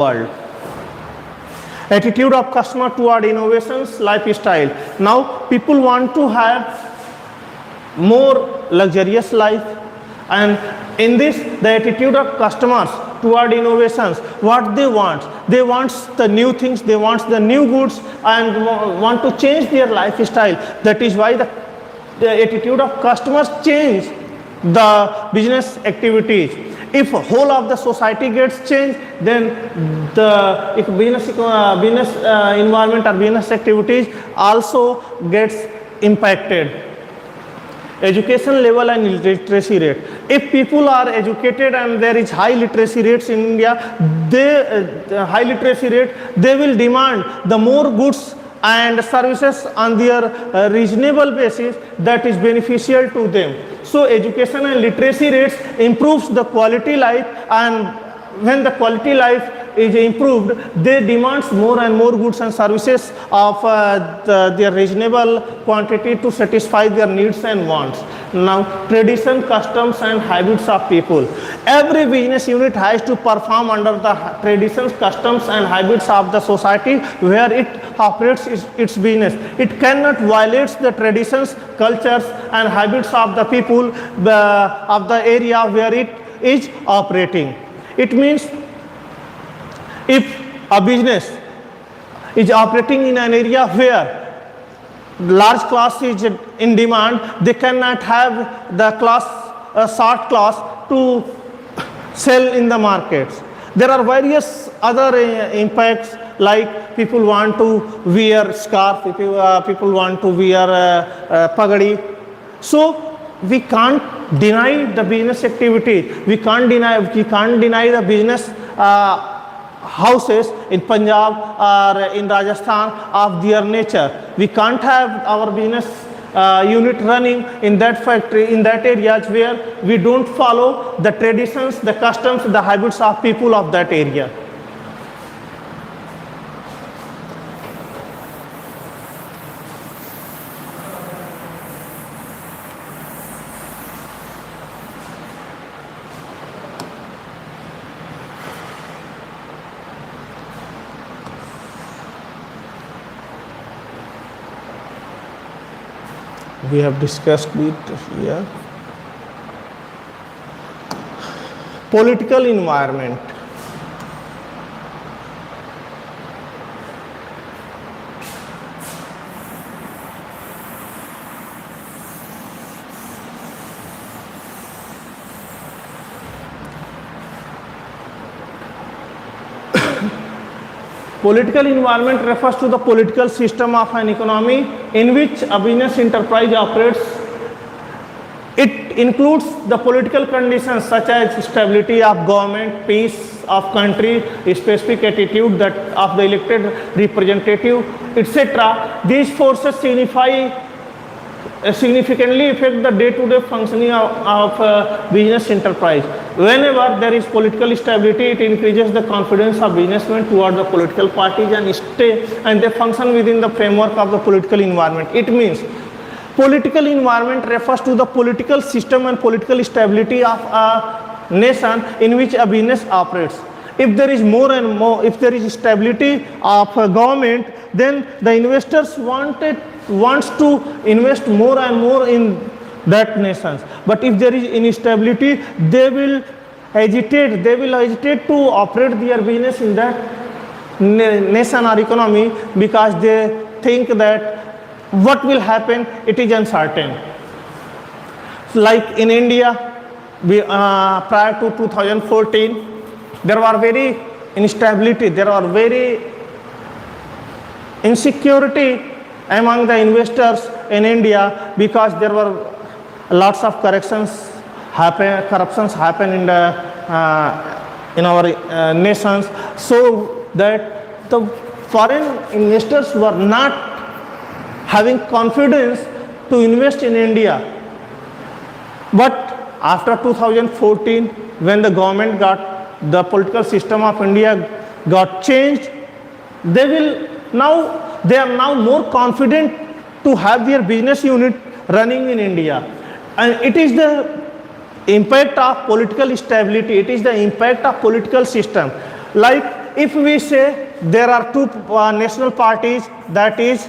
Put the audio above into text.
world. Attitude of customer toward innovations, lifestyle. Now people want to have more luxurious life, and in this the attitude of customers toward innovations, what they want the new things, they want the new goods, and want to change their lifestyle. That is why the attitude of customers change the business activities. If whole of the society gets changed, then the business environment or business activities also gets impacted. Education level and literacy rate. If people are educated and there is high literacy rates in India, high literacy rate, they will demand the more goods and services on their reasonable basis that is beneficial to them. So education and literacy rates improves the quality life, and when the quality life is improved, they demand more and more goods and services of their reasonable quantity to satisfy their needs and wants. Now, tradition, customs and habits of people. Every business unit has to perform under the traditions, customs and habits of the society where it operates its business. It cannot violate the traditions, cultures and habits of the people of the area where it is operating. It means if a business is operating in an area where large class is in demand, they cannot have the short class to sell in the markets. There are various other impacts, like people want to wear scarf, people want to wear pagadi. So we can't deny the business activity. We can't deny the business houses in Punjab or in Rajasthan of their nature. We can't have our business unit running in that factory, in that areas where we don't follow the traditions, the customs, the habits of people of that area. We have discussed it here. Political environment. Political environment refers to the political system of an economy in which a business enterprise operates. It includes the political conditions such as stability of government, peace of country, specific attitude that of the elected representative, etc. These forces significantly affect the day-to-day functioning of business enterprise. Whenever there is political stability, it increases the confidence of businessmen toward the political parties and they function within the framework of the political environment. It means political environment refers to the political system and political stability of a nation in which a business operates. If there is if there is stability of a government, then the investors wants to invest more and more in that nations. But if there is instability, they will hesitate to operate their business in that nation or economy, because they think that what will happen, it is uncertain. Like in India, prior to 2014, there were very instability, there were very insecurity among the investors in India, because there were lots of corruptions happen in our nations, so that the foreign investors were not having confidence to invest in India. But after 2014, when the government the political system of India got changed, they are now more confident to have their business unit running in India. And it is the impact of political stability, it is the impact of political system. Like if we say there are two national parties, that is